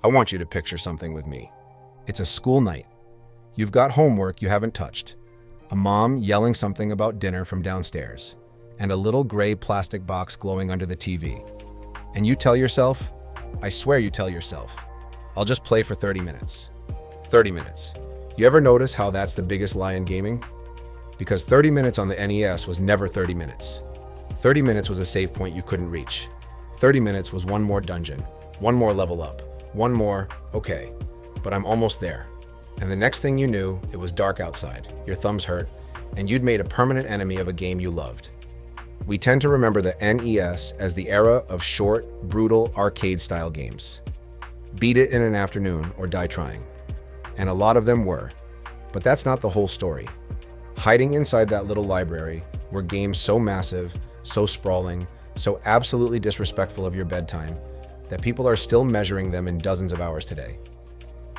I want you to picture something with me. It's a school night. You've got homework you haven't touched, a mom yelling something about dinner from downstairs, and a little gray plastic box glowing under the TV. And you tell yourself, I swear you tell yourself, I'll just play for 30 minutes. 30 minutes. You ever notice how that's the biggest lie in gaming? Because 30 minutes on the NES was never 30 minutes. 30 minutes was a save point you couldn't reach. 30 minutes was one more dungeon, one more level up, one more, okay, but I'm almost there. And the next thing you knew, it was dark outside, your thumbs hurt, and you'd made a permanent enemy of a game you loved. We tend to remember the NES as the era of short, brutal, arcade-style games. Beat it in an afternoon or die trying. And a lot of them were. But that's not the whole story. Hiding inside that little library were games so massive, so sprawling, so absolutely disrespectful of your bedtime, that people are still measuring them in dozens of hours today.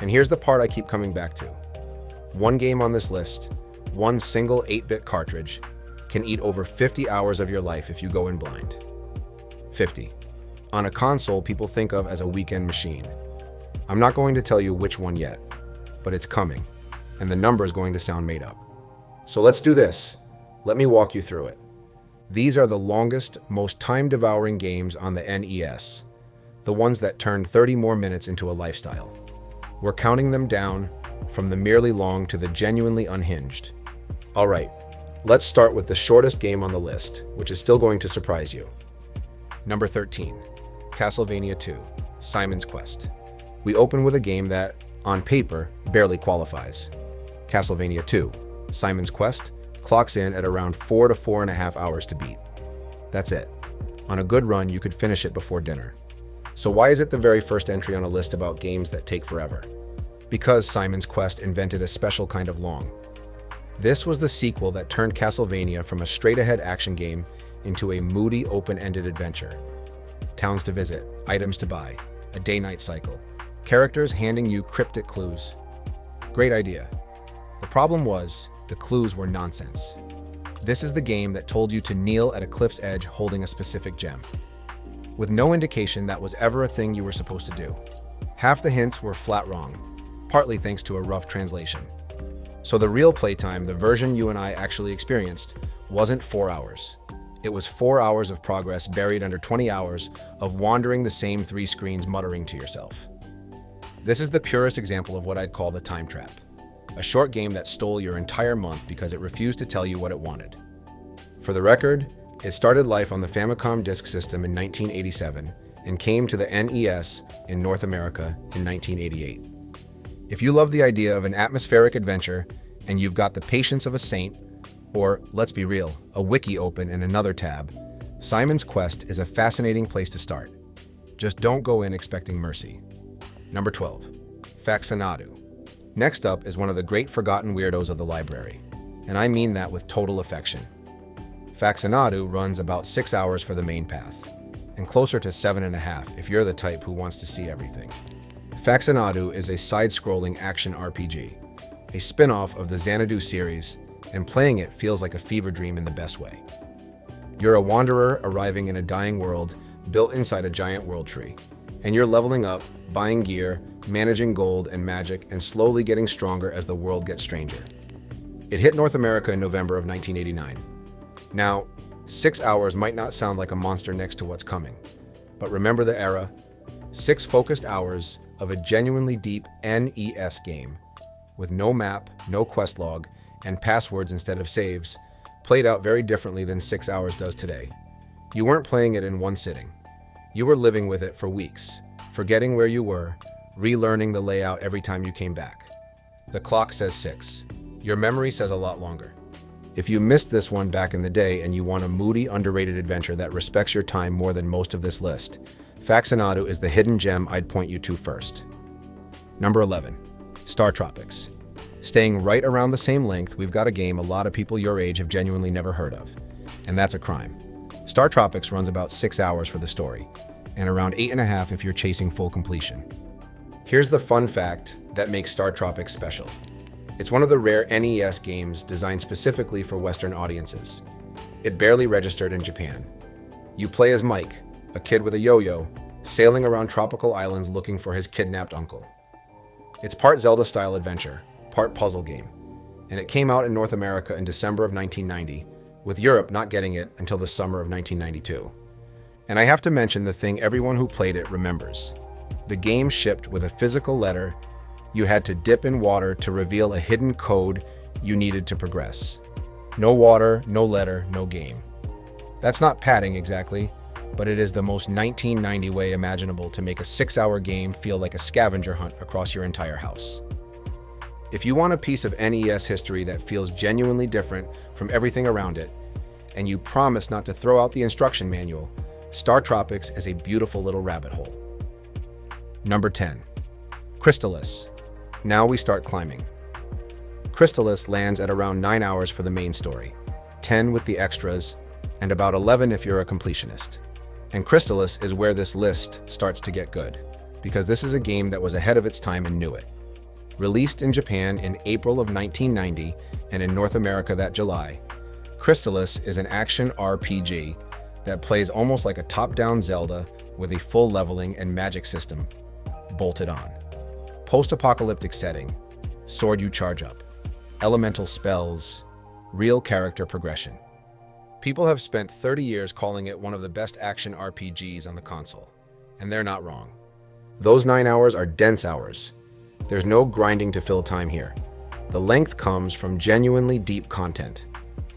And here's the part I keep coming back to. One game on this list, one single 8-bit cartridge, can eat over 50 hours of your life if you go in blind. 50. On a console people think of as a weekend machine. I'm not going to tell you which one yet, but it's coming, and the number is going to sound made up. So let's do this. Let me walk you through it. These are the longest, most time-devouring games on the NES, the ones that turned 30 more minutes into a lifestyle. We're counting them down from the merely long to the genuinely unhinged. All right, let's start with the shortest game on the list, which is still going to surprise you. Number 13, Castlevania II, Simon's Quest. We open with a game that, on paper, barely qualifies. Castlevania II, Simon's Quest, clocks in at around 4 to 4.5 hours to beat. That's it. On a good run, you could finish it before dinner. So why is it the very first entry on a list about games that take forever? Because Simon's Quest invented a special kind of long. This was the sequel that turned Castlevania from a straight-ahead action game into a moody, open-ended adventure. Towns to visit, items to buy, a day-night cycle, characters handing you cryptic clues. Great idea. The problem was, the clues were nonsense. This is the game that told you to kneel at a cliff's edge holding a specific gem, with no indication that was ever a thing you were supposed to do. Half the hints were flat wrong, partly thanks to a rough translation. So the real playtime, the version you and I actually experienced, wasn't 4 hours. It was 4 hours of progress buried under 20 hours of wandering the same 3 screens muttering to yourself. This is the purest example of what I'd call the time trap. A short game that stole your entire month because it refused to tell you what it wanted. For the record, it started life on the Famicom Disk System in 1987 and came to the NES in North America in 1988. If you love the idea of an atmospheric adventure and you've got the patience of a saint, or, let's be real, a wiki open in another tab, Simon's Quest is a fascinating place to start. Just don't go in expecting mercy. Number 12, FAXANADU. Next up is one of the great forgotten weirdos of the library, and I mean that with total affection. FAXANADU runs about 6 hours for the main path, and closer to 7.5 if you're the type who wants to see everything. FAXANADU is a side-scrolling action RPG, a spin-off of the Xanadu series, and playing it feels like a fever dream in the best way. You're a wanderer arriving in a dying world built inside a giant world tree, and you're leveling up, buying gear, managing gold and magic, and slowly getting stronger as the world gets stranger. It hit North America in November of 1989. Now, 6 hours might not sound like a monster next to what's coming, but remember the era? 6 focused hours of a genuinely deep NES game, with no map, no quest log, and passwords instead of saves, played out very differently than 6 hours does today. You weren't playing it in one sitting. You were living with it for weeks, forgetting where you were, relearning the layout every time you came back. The clock says 6. Your memory says a lot longer. If you missed this one back in the day and you want a moody, underrated adventure that respects your time more than most of this list, FAXANADU is the hidden gem I'd point you to first. Number 11, STARTROPICS. Staying right around the same length, we've got a game a lot of people your age have genuinely never heard of, and that's a crime. STARTROPICS runs about 6 hours for the story, and around 8.5 if you're chasing full completion. Here's the fun fact that makes STARTROPICS special. It's one of the rare NES games designed specifically for Western audiences. It barely registered in Japan. You play as Mike, a kid with a yo-yo, sailing around tropical islands looking for his kidnapped uncle. It's part Zelda-style adventure, part puzzle game, and it came out in North America in December of 1990, with Europe not getting it until the summer of 1992. And I have to mention the thing everyone who played it remembers. The game shipped with a physical letter you had to dip in water to reveal a hidden code you needed to progress. No water, no letter, no game. That's not padding exactly, but it is the most 1990 way imaginable to make a 6-hour game feel like a scavenger hunt across your entire house. If you want a piece of NES history that feels genuinely different from everything around it, and you promise not to throw out the instruction manual, STARTROPICS is a beautiful little rabbit hole. Number 10. Crystalis. Now we start climbing. Crystalis lands at around 9 hours for the main story, 10 with the extras, and about 11 if you're a completionist. And Crystalis is where this list starts to get good, because this is a game that was ahead of its time and knew it. Released in Japan in April of 1990 and in North America that July, Crystalis is an action RPG that plays almost like a top-down Zelda with a full leveling and magic system bolted on. Post-apocalyptic setting, sword you charge up, elemental spells, real character progression. People have spent 30 years calling it one of the best action RPGs on the console, and they're not wrong. Those 9 hours are dense hours. There's no grinding to fill time here. The length comes from genuinely deep content,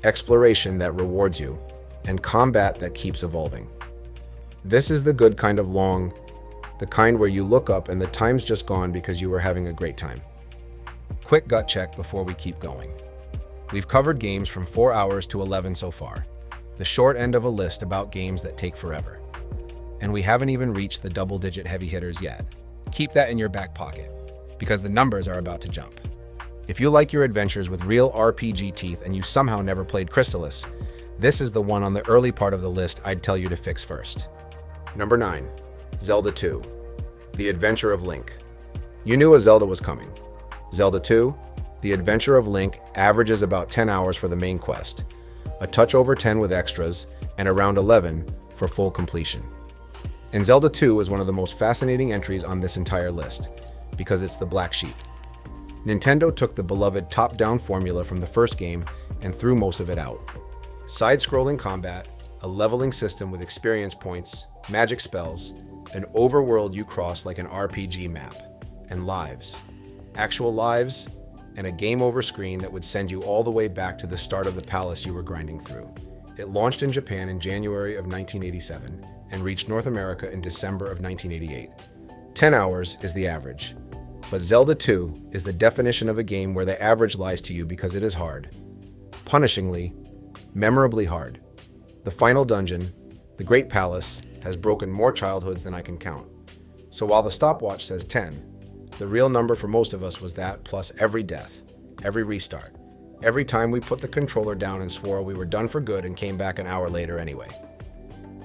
exploration that rewards you, and combat that keeps evolving. This is the good kind of long, the kind where you look up and the time's just gone because you were having a great time. Quick gut check before we keep going. We've covered games from 4 hours to 11 so far, the short end of a list about games that take forever. And we haven't even reached the double-digit heavy hitters yet. Keep that in your back pocket, because the numbers are about to jump. If you like your adventures with real RPG teeth and you somehow never played Crystalis, this is the one on the early part of the list I'd tell you to fix first. Number 9. Zelda II. The Adventure of Link. You knew a Zelda was coming. Zelda II, The Adventure of Link averages about 10 hours for the main quest, a touch over 10 with extras, and around 11 for full completion. And Zelda 2 is one of the most fascinating entries on this entire list, because it's the black sheep. Nintendo took the beloved top-down formula from the first game and threw most of it out. Side-scrolling combat, a leveling system with experience points, magic spells, an overworld you cross like an RPG map, and lives. Actual lives, and a game over screen that would send you all the way back to the start of the palace you were grinding through. It launched in Japan in January of 1987 and reached North America in December of 1988. 10 hours is the average. But Zelda 2 is the definition of a game where the average lies to you because it is hard. Punishingly, memorably hard. The final dungeon, the Great Palace, has broken more childhoods than I can count. So while the stopwatch says 10, the real number for most of us was that plus every death, every restart, every time we put the controller down and swore we were done for good and came back an hour later anyway.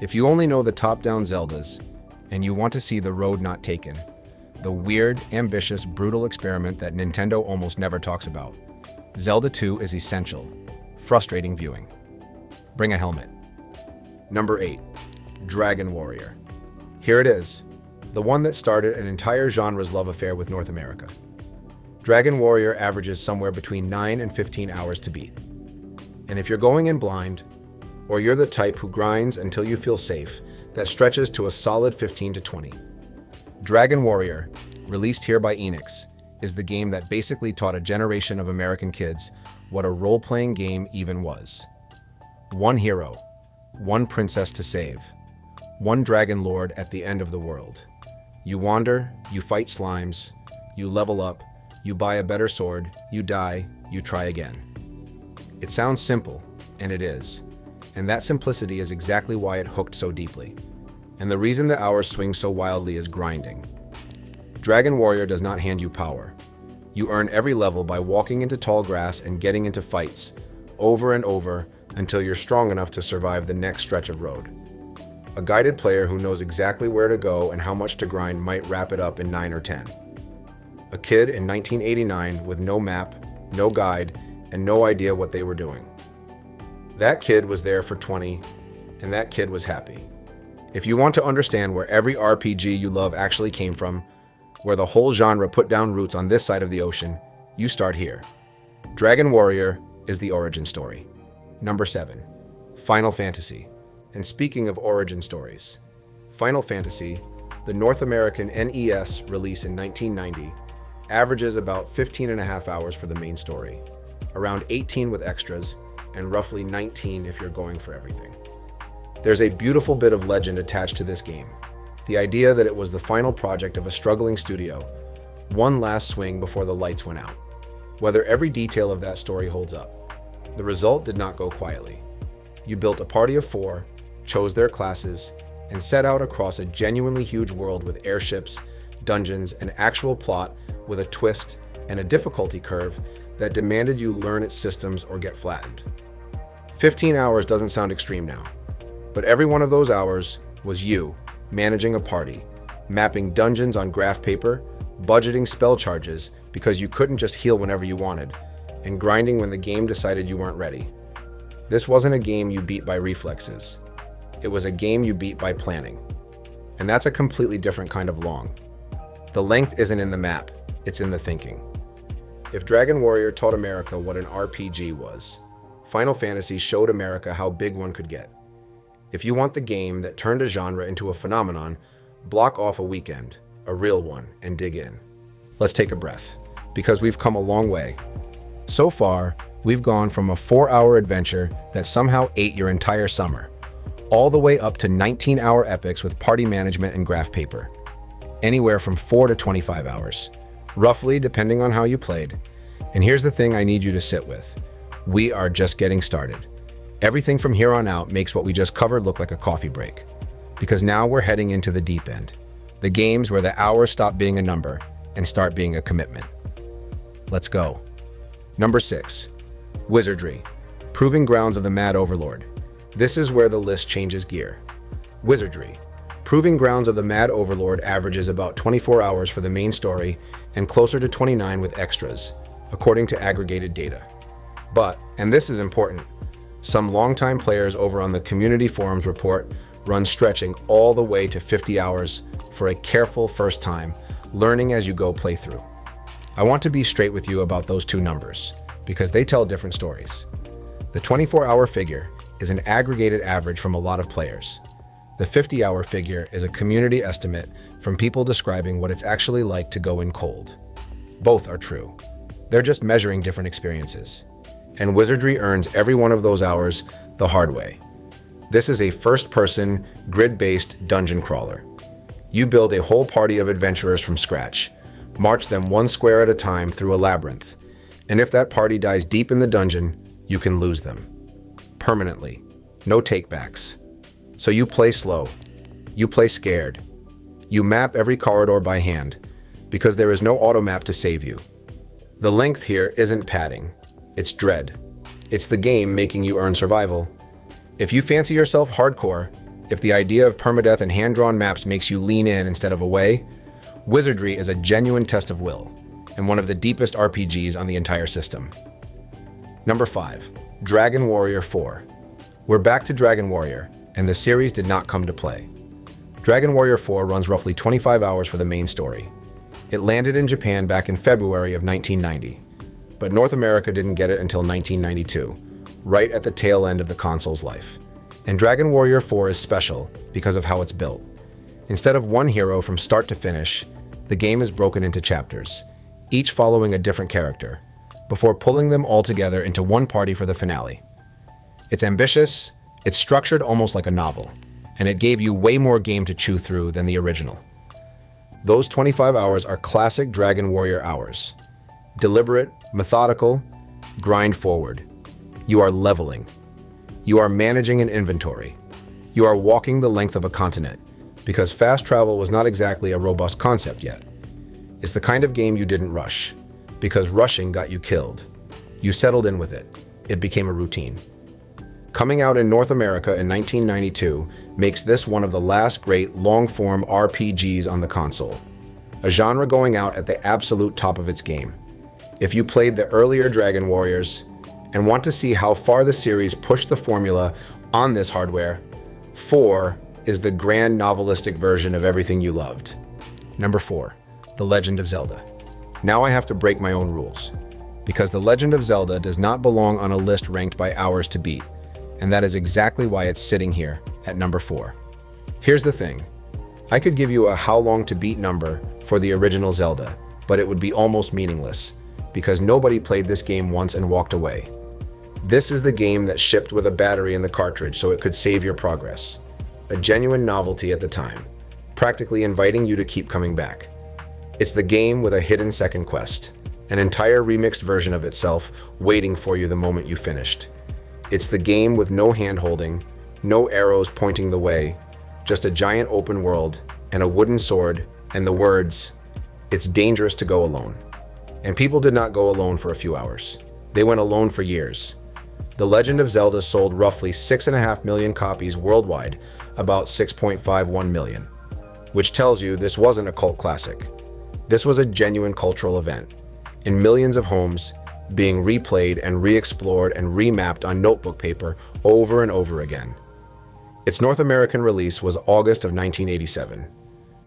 If you only know the top-down Zeldas, and you want to see the road not taken, the weird, ambitious, brutal experiment that Nintendo almost never talks about, Zelda 2 is essential, frustrating viewing. Bring a helmet. Number 8. Dragon Warrior. Here it is, the one that started an entire genre's love affair with North America. Dragon Warrior averages somewhere between 9 and 15 hours to beat. And if you're going in blind, or you're the type who grinds until you feel safe, that stretches to a solid 15 to 20. Dragon Warrior, released here by Enix, is the game that basically taught a generation of American kids what a role-playing game even was. One hero, one princess to save, one dragon lord at the end of the world. You wander, you fight slimes, you level up, you buy a better sword, you die, you try again. It sounds simple, and it is. And that simplicity is exactly why it hooked so deeply. And the reason the hours swing so wildly is grinding. Dragon Warrior does not hand you power. You earn every level by walking into tall grass and getting into fights, over and over, until you're strong enough to survive the next stretch of road. A guided player who knows exactly where to go and how much to grind might wrap it up in 9 or 10. A kid in 1989 with no map, no guide, and no idea what they were doing. That kid was there for 20, and that kid was happy. If you want to understand where every RPG you love actually came from, where the whole genre put down roots on this side of the ocean, you start here. Dragon Warrior is the origin story. Number 7. Final Fantasy. And speaking of origin stories, Final Fantasy, the North American NES release in 1990, averages about 15 and a half hours for the main story, around 18 with extras, and roughly 19 if you're going for everything. There's a beautiful bit of legend attached to this game. The idea that it was the final project of a struggling studio, one last swing before the lights went out. Whether every detail of that story holds up, the result did not go quietly. You built a party of 4, chose their classes, and set out across a genuinely huge world with airships, dungeons, an actual plot with a twist and a difficulty curve that demanded you learn its systems or get flattened. 15 hours doesn't sound extreme now, but every one of those hours was you managing a party, mapping dungeons on graph paper, budgeting spell charges because you couldn't just heal whenever you wanted, and grinding when the game decided you weren't ready. This wasn't a game you beat by reflexes. It was a game you beat by planning. And that's a completely different kind of long. The length isn't in the map, it's in the thinking. If Dragon Warrior taught America what an RPG was, Final Fantasy showed America how big one could get. If you want the game that turned a genre into a phenomenon, block off a weekend, a real one, and dig in. Let's take a breath, because we've come a long way. So far, we've gone from a 4-hour adventure that somehow ate your entire summer, all the way up to 19-hour epics with party management and graph paper. Anywhere from 4 to 25 hours, roughly depending on how you played. And here's the thing I need you to sit with. We are just getting started. Everything from here on out makes what we just covered look like a coffee break. Because now we're heading into the deep end. The games where the hours stop being a number and start being a commitment. Let's go. Number 6. Wizardry. Proving Grounds of the Mad Overlord. This is where the list changes gear. Wizardry. Proving Grounds of the Mad Overlord averages about 24 hours for the main story and closer to 29 with extras, according to aggregated data. But, and this is important, some longtime players over on the community forums report runs stretching all the way to 50 hours for a careful first time, learning as you go playthrough. I want to be straight with you about those two numbers, because they tell different stories. The 24-hour figure is an aggregated average from a lot of players. The 50-hour figure is a community estimate from people describing what it's actually like to go in cold. Both are true. They're just measuring different experiences. And Wizardry earns every one of those hours the hard way. This is a first-person, grid-based dungeon crawler. You build a whole party of adventurers from scratch, march them one square at a time through a labyrinth, and if that party dies deep in the dungeon, you can lose them. Permanently. No takebacks. So you play slow. You play scared. You map every corridor by hand, because there is no automap to save you. The length here isn't padding. It's dread. It's the game making you earn survival. If you fancy yourself hardcore, if the idea of permadeath and hand-drawn maps makes you lean in instead of away, Wizardry is a genuine test of will, and one of the deepest RPGs on the entire system. Number 5. Dragon Warrior 4. We're back to Dragon Warrior, and the series did not come to play. Dragon Warrior 4 runs roughly 25 hours for the main story. It landed in Japan back in February of 1990, but North America didn't get it until 1992, right at the tail end of the console's life. And Dragon Warrior 4 is special because of how it's built. Instead of one hero from start to finish, the game is broken into chapters, each following a different character, before pulling them all together into one party for the finale. It's ambitious, it's structured almost like a novel, and it gave you way more game to chew through than the original. Those 25 hours are classic Dragon Warrior hours. Deliberate, methodical, grind forward. You are leveling. You are managing an inventory. You are walking the length of a continent, because fast travel was not exactly a robust concept yet. It's the kind of game you didn't rush, because rushing got you killed. You settled in with it. It became a routine. Coming out in North America in 1992 makes this one of the last great long-form RPGs on the console, a genre going out at the absolute top of its game. If you played the earlier Dragon Warriors and want to see how far the series pushed the formula on this hardware, 4 is the grand novelistic version of everything you loved. Number 4, The Legend of Zelda. Now I have to break my own rules, because The Legend of Zelda does not belong on a list ranked by hours to beat, and that is exactly why it's sitting here at number 4. Here's the thing. I could give you a how long to beat number for the original Zelda, but it would be almost meaningless, because nobody played this game once and walked away. This is the game that shipped with a battery in the cartridge so it could save your progress. A genuine novelty at the time, practically inviting you to keep coming back. It's the game with a hidden second quest, an entire remixed version of itself waiting for you the moment you finished. It's the game with no hand-holding, no arrows pointing the way, just a giant open world and a wooden sword and the words, "It's dangerous to go alone." And people did not go alone for a few hours. They went alone for years. The Legend of Zelda sold roughly 6.5 million copies worldwide, about 6.51 million, which tells you this wasn't a cult classic. This was a genuine cultural event, in millions of homes, being replayed and re-explored and remapped on notebook paper over and over again. Its North American release was August of 1987.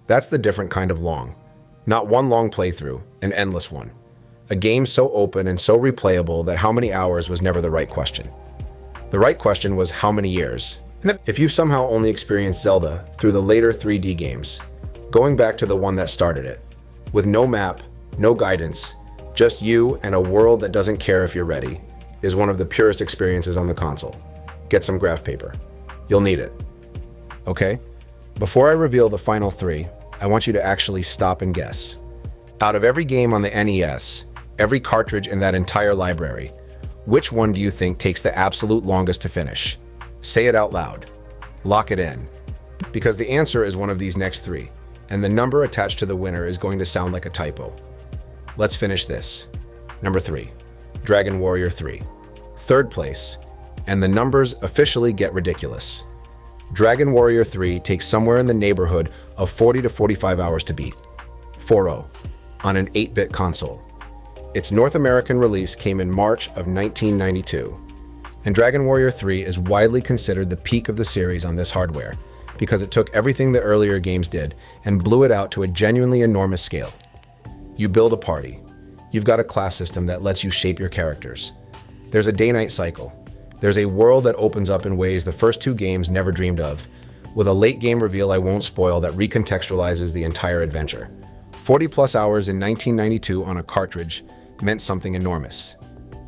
That's the different kind of long. Not one long playthrough, an endless one. A game so open and so replayable that how many hours was never the right question. The right question was how many years. And if you've somehow only experienced Zelda through the later 3D games, going back to the one that started it, with no map, no guidance, just you and a world that doesn't care if you're ready, is one of the purest experiences on the console. Get some graph paper. You'll need it. Okay? Before I reveal the final 3, I want you to actually stop and guess. Out of every game on the NES, every cartridge in that entire library, which one do you think takes the absolute longest to finish? Say it out loud. Lock it in. Because the answer is one of these next 3, and the number attached to the winner is going to sound like a typo. Let's finish this. Number 3, Dragon Warrior 3. Third place, and the numbers officially get ridiculous. Dragon Warrior 3 takes somewhere in the neighborhood of 40 to 45 hours to beat. 4-0, on an 8-bit console. Its North American release came in March of 1992, and Dragon Warrior 3 is widely considered the peak of the series on this hardware, because it took everything the earlier games did and blew it out to a genuinely enormous scale. You build a party. You've got a class system that lets you shape your characters. There's a day-night cycle. There's a world that opens up in ways the first 2 games never dreamed of, with a late game reveal I won't spoil that recontextualizes the entire adventure. 40+ hours in 1992 on a cartridge meant something enormous.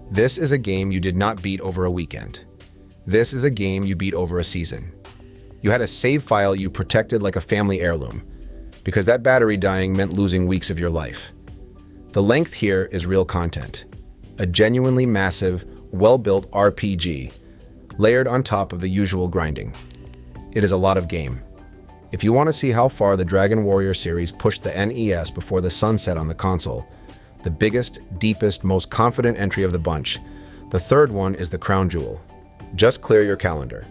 This is a game you did not beat over a weekend. This is a game you beat over a season. You had a save file you protected like a family heirloom, because that battery dying meant losing weeks of your life. The length here is real content. A genuinely massive, well-built RPG, layered on top of the usual grinding. It is a lot of game. If you want to see how far the Dragon Warrior series pushed the NES before the sunset on the console, the biggest, deepest, most confident entry of the bunch, the third one is the crown jewel. Just clear your calendar.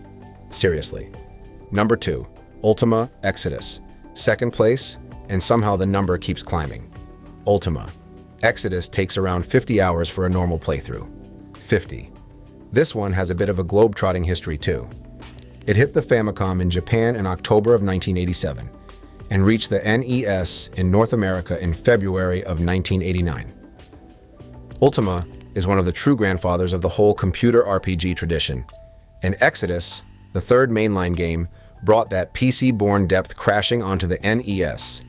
Seriously. Number 2, Ultima Exodus. Second place, and somehow the number keeps climbing. Ultima. Exodus takes around 50 hours for a normal playthrough. 50. This one has a bit of a globe-trotting history too. It hit the Famicom in Japan in October of 1987 and reached the NES in North America in February of 1989. Ultima is one of the true grandfathers of the whole computer RPG tradition, and Exodus, the third mainline game, brought that PC-born depth crashing onto the NES.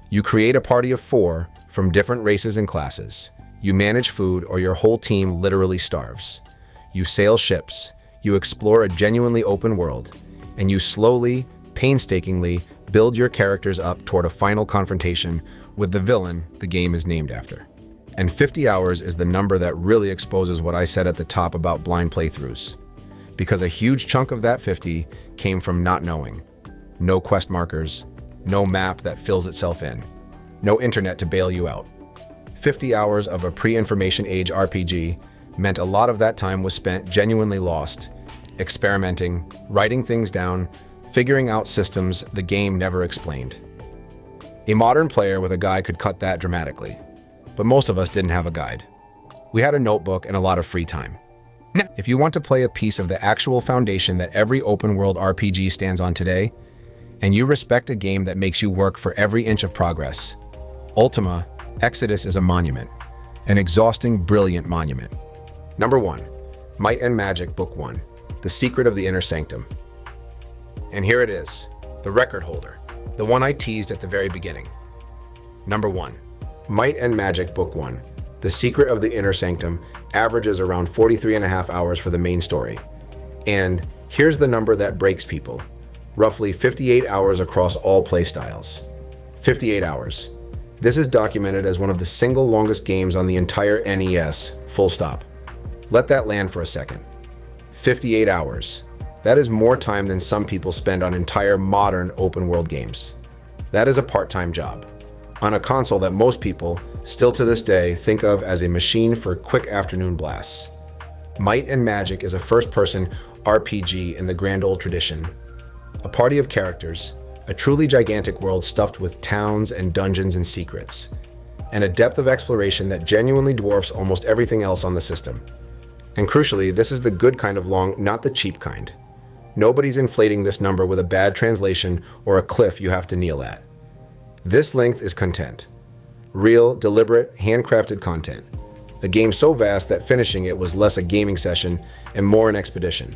You create a party of 4 from different races and classes. You manage food or your whole team literally starves. You sail ships, you explore a genuinely open world, and you slowly, painstakingly build your characters up toward a final confrontation with the villain the game is named after. And 50 hours is the number that really exposes what I said at the top about blind playthroughs. Because a huge chunk of that 50 came from not knowing. No quest markers, no map that fills itself in, no internet to bail you out. 50 hours of a pre-information age RPG meant a lot of that time was spent genuinely lost, experimenting, writing things down, figuring out systems the game never explained. A modern player with a guide could cut that dramatically, but most of us didn't have a guide. We had a notebook and a lot of free time. Now, if you want to play a piece of the actual foundation that every open-world RPG stands on today, and you respect a game that makes you work for every inch of progress. Ultima, Exodus is a monument, an exhausting, brilliant monument. Number 1, Might and Magic Book 1, The Secret of the Inner Sanctum. And here it is, the record holder, the one I teased at the very beginning. Number 1, Might and Magic Book 1, The Secret of the Inner Sanctum averages around 43.5 hours for the main story. And here's the number that breaks people, roughly 58 hours across all playstyles. 58 hours. This is documented as one of the single longest games on the entire NES, full stop. Let that land for a second. 58 hours. That is more time than some people spend on entire modern open world games. That is a part-time job, on a console that most people, still to this day, think of as a machine for quick afternoon blasts. Might and Magic is a first-person RPG in the grand old tradition. A party of characters, a truly gigantic world stuffed with towns and dungeons and secrets, and a depth of exploration that genuinely dwarfs almost everything else on the system. And crucially, this is the good kind of long, not the cheap kind. Nobody's inflating this number with a bad translation or a cliff you have to kneel at. This length is content. Real, deliberate, handcrafted content. A game so vast that finishing it was less a gaming session and more an expedition.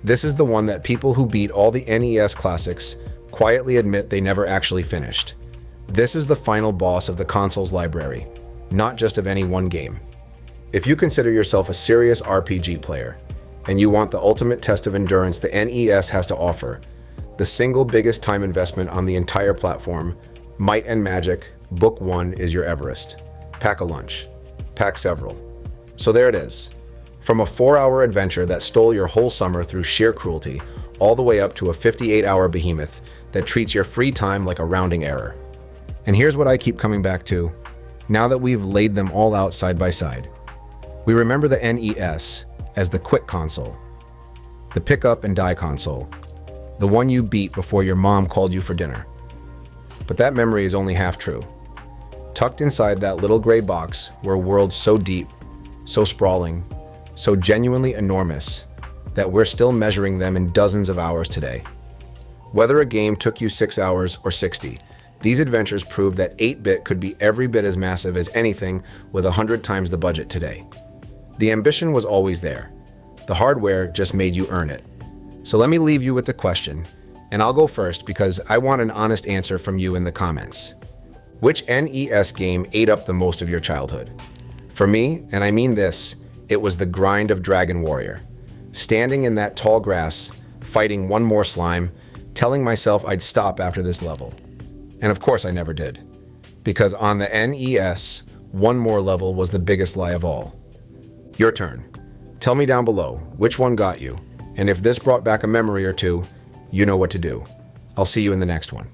This is the one that people who beat all the NES classics quietly admit they never actually finished. This is the final boss of the console's library, not just of any one game. If you consider yourself a serious RPG player, and you want the ultimate test of endurance the NES has to offer, the single biggest time investment on the entire platform, Might and Magic Book 1 is your Everest. Pack a lunch. Pack several. So there it is. From a 4-hour adventure that stole your whole summer through sheer cruelty, all the way up to a 58-hour behemoth that treats your free time like a rounding error. And here's what I keep coming back to, now that we've laid them all out side by side. We remember the NES as the quick console, the pick up and die console, the one you beat before your mom called you for dinner. But that memory is only half true. Tucked inside that little gray box were worlds so deep, so sprawling, so genuinely enormous, that we're still measuring them in dozens of hours today. Whether a game took you 6 hours or 60, these adventures prove that 8-bit could be every bit as massive as anything with 100 times the budget today. The ambition was always there. The hardware just made you earn it. So let me leave you with the question, and I'll go first because I want an honest answer from you in the comments. Which NES game ate up the most of your childhood? For me, and I mean this, it was the grind of Dragon Warrior. Standing in that tall grass, fighting one more slime, telling myself I'd stop after this level. And of course I never did. Because on the NES, one more level was the biggest lie of all. Your turn. Tell me down below which one got you, and if this brought back a memory or two, you know what to do. I'll see you in the next one.